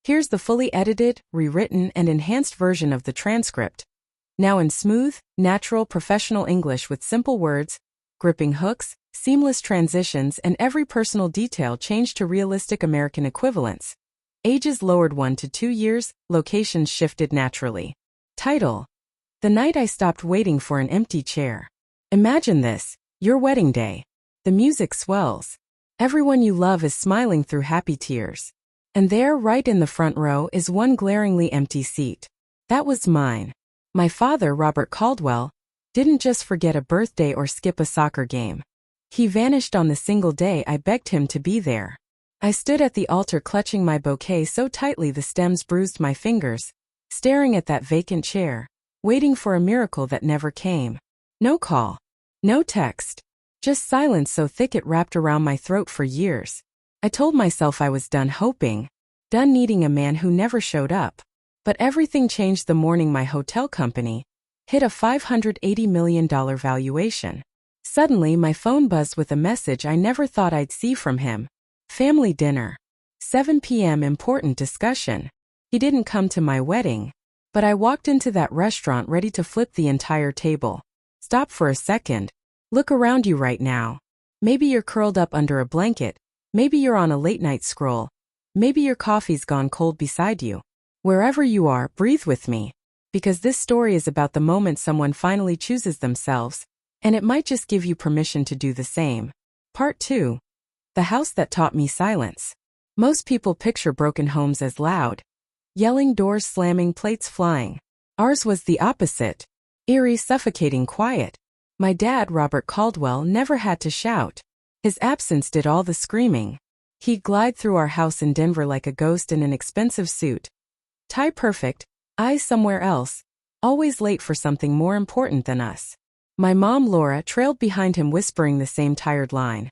Here's the fully edited, rewritten, and enhanced version of the transcript. Now in smooth, natural professional English with simple words, gripping hooks, seamless transitions, and every personal detail changed to realistic American equivalents. Ages lowered 1 to 2 years, locations shifted naturally. Title: The Night I Stopped Waiting for an Empty Chair. Imagine this, your wedding day. The music swells. Everyone you love is smiling through happy tears. And there, right in the front row, is one glaringly empty seat. That was mine. My father, Robert Caldwell, didn't just forget a birthday or skip a soccer game. He vanished on the single day I begged him to be there. I stood at the altar clutching my bouquet so tightly the stems bruised my fingers, staring at that vacant chair, waiting for a miracle that never came. No call. No text. Just silence so thick it wrapped around my throat for years. I told myself I was done hoping, done needing a man who never showed up. But everything changed the morning my hotel company hit a $580 million valuation. Suddenly my phone buzzed with a message I never thought I'd see from him. Family dinner. 7 p.m. important discussion. He didn't come to my wedding, but I walked into that restaurant ready to flip the entire table. Stop for a second. Look around you right now. Maybe you're curled up under a blanket. Maybe you're on a late-night scroll. Maybe your coffee's gone cold beside you. Wherever you are, breathe with me. Because this story is about the moment someone finally chooses themselves, and it might just give you permission to do the same. Part 2. The House That Taught Me Silence. Most people picture broken homes as loud. Yelling, doors slamming, plates flying. Ours was the opposite. Eerie, suffocating quiet. My dad, Robert Caldwell, never had to shout. His absence did all the screaming. He'd glide through our house in Denver like a ghost in an expensive suit. Tie perfect, eyes somewhere else, always late for something more important than us. My mom, Laura, trailed behind him whispering the same tired line.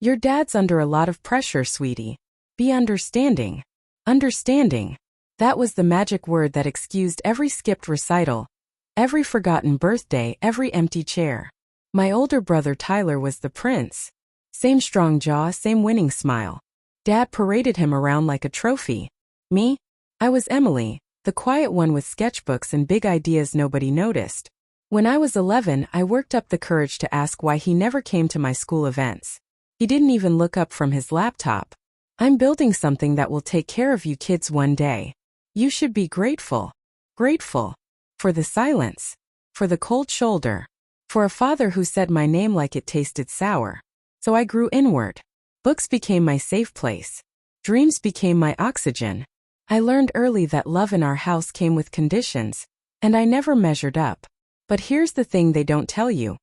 Your dad's under a lot of pressure, sweetie. Be understanding. Understanding. That was the magic word that excused every skipped recital, every forgotten birthday, every empty chair. My older brother Tyler was the prince. Same strong jaw, same winning smile. Dad paraded him around like a trophy. Me? I was Emily, the quiet one with sketchbooks and big ideas nobody noticed. When I was 11, I worked up the courage to ask why he never came to my school events. He didn't even look up from his laptop. I'm building something that will take care of you kids one day. You should be grateful. Grateful. For the silence. For the cold shoulder. For a father who said my name like it tasted sour. So I grew inward. Books became my safe place. Dreams became my oxygen. I learned early that love in our house came with conditions, and I never measured up. But here's the thing they don't tell you.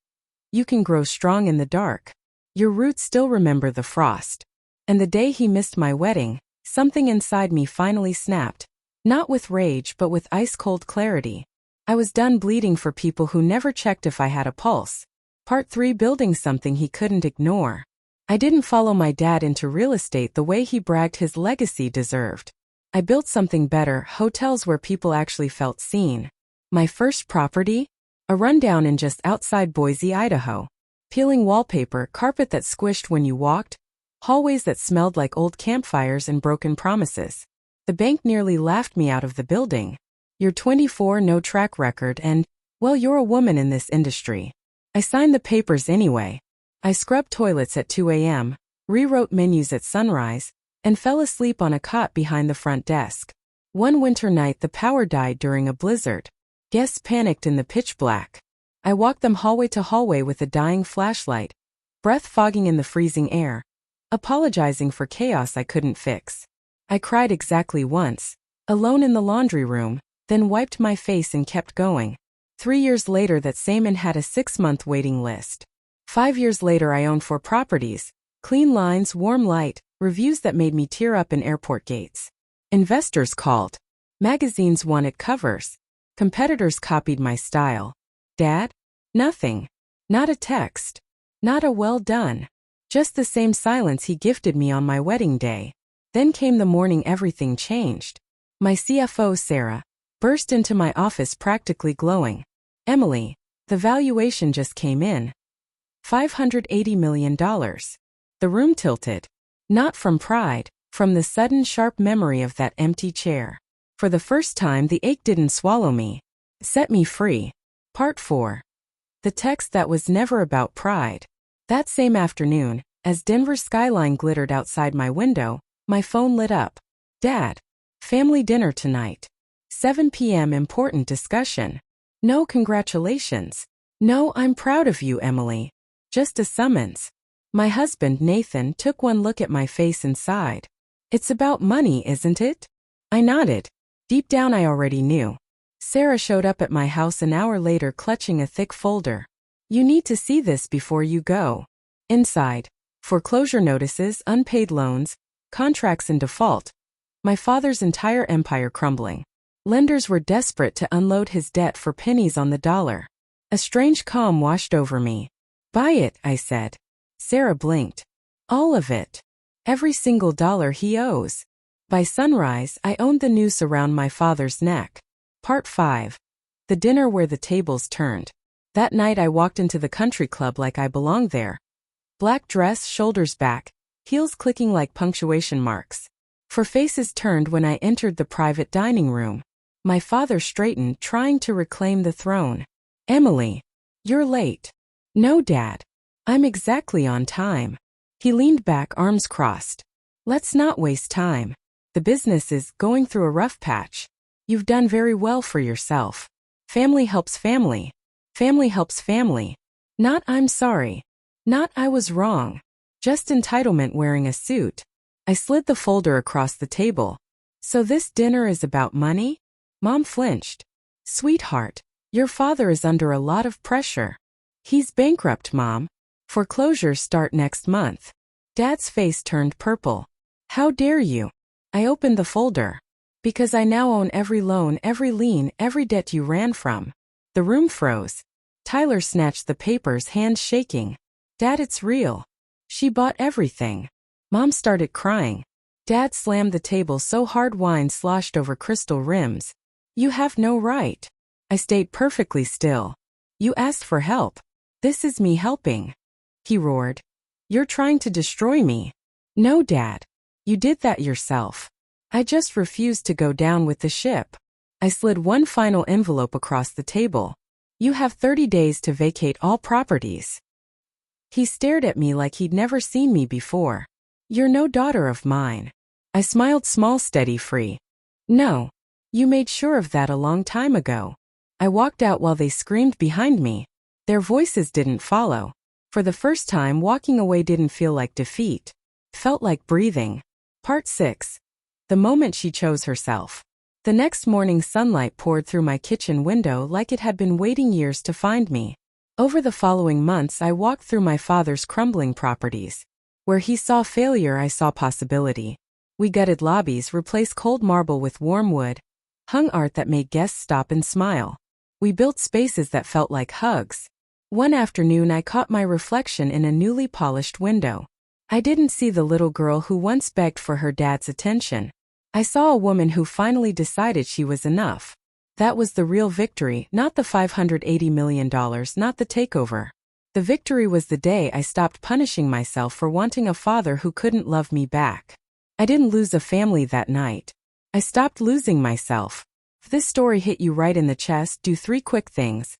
You can grow strong in the dark. Your roots still remember the frost. And the day he missed my wedding, something inside me finally snapped. Not with rage but with ice-cold clarity. I was done bleeding for people who never checked if I had a pulse. Part 3. Building something he couldn't ignore. I didn't follow my dad into real estate the way he bragged his legacy deserved. I built something better, hotels where people actually felt seen. My first property? A rundown in just outside Boise, Idaho. Peeling wallpaper, carpet that squished when you walked, hallways that smelled like old campfires and broken promises. The bank nearly laughed me out of the building. You're 24, no track record, and, well, you're a woman in this industry. I signed the papers anyway. I scrubbed toilets at 2 a.m., rewrote menus at sunrise, and fell asleep on a cot behind the front desk. One winter night the power died during a blizzard. Guests panicked in the pitch black. I walked them hallway to hallway with a dying flashlight, breath fogging in the freezing air, apologizing for chaos I couldn't fix. I cried exactly once, alone in the laundry room, then wiped my face and kept going. 3 years later that same inn had a 6-month waiting list. 5 years later I owned 4 properties, clean lines, warm light, reviews that made me tear up in airport gates. Investors called. Magazines wanted covers. Competitors copied my style. Dad? Nothing. Not a text. Not a well done. Just the same silence he gifted me on my wedding day. Then came the morning everything changed. My CFO, Sarah, burst into my office practically glowing. Emily, the valuation just came in. $580 million. The room tilted. Not from pride, from the sudden sharp memory of that empty chair. For the first time, the ache didn't swallow me. It set me free. Part 4. The text that was never about pride. That same afternoon, as Denver's skyline glittered outside my window, my phone lit up. Dad. Family dinner tonight. 7 p.m. Important discussion. No congratulations. No, I'm proud of you, Emily. Just a summons. My husband, Nathan, took one look at my face and sighed. It's about money, isn't it? I nodded. Deep down I already knew. Sarah showed up at my house an hour later clutching a thick folder. You need to see this before you go. Inside, foreclosure notices, unpaid loans, contracts in default. My father's entire empire crumbling. Lenders were desperate to unload his debt for pennies on the dollar. A strange calm washed over me. Buy it, I said. Sarah blinked. All of it. Every single dollar he owes. By sunrise, I owned the noose around my father's neck. Part 5. The dinner where the tables turned. That night I walked into the country club like I belonged there. Black dress, shoulders back, heels clicking like punctuation marks. For faces turned when I entered the private dining room. My father straightened, trying to reclaim the throne. Emily. You're late. No, Dad. I'm exactly on time. He leaned back, arms crossed. Let's not waste time. The business is going through a rough patch. You've done very well for yourself. Family helps family. Family helps family. Not I'm sorry. Not I was wrong. Just entitlement wearing a suit. I slid the folder across the table. So this dinner is about money? Mom flinched. Sweetheart, your father is under a lot of pressure. He's bankrupt, Mom. Foreclosures start next month. Dad's face turned purple. How dare you? I opened the folder. Because I now own every loan, every lien, every debt you ran from. The room froze. Tyler snatched the papers, hands shaking. Dad, it's real. She bought everything. Mom started crying. Dad slammed the table so hard wine sloshed over crystal rims. You have no right. I stayed perfectly still. You asked for help. This is me helping. He roared. You're trying to destroy me. No, Dad. You did that yourself. I just refused to go down with the ship. I slid one final envelope across the table. You have 30 days to vacate all properties. He stared at me like he'd never seen me before. You're no daughter of mine. I smiled small, steady, free. No. You made sure of that a long time ago. I walked out while they screamed behind me. Their voices didn't follow. For the first time, walking away didn't feel like defeat. It felt like breathing. Part 6. The moment she chose herself. The next morning, sunlight poured through my kitchen window like it had been waiting years to find me. Over the following months, I walked through my father's crumbling properties. Where he saw failure, I saw possibility. We gutted lobbies, replaced cold marble with warm wood, hung art that made guests stop and smile. We built spaces that felt like hugs. One afternoon, I caught my reflection in a newly polished window. I didn't see the little girl who once begged for her dad's attention. I saw a woman who finally decided she was enough. That was the real victory, not the $580 million, not the takeover. The victory was the day I stopped punishing myself for wanting a father who couldn't love me back. I didn't lose a family that night. I stopped losing myself. If this story hit you right in the chest, do 3 quick things.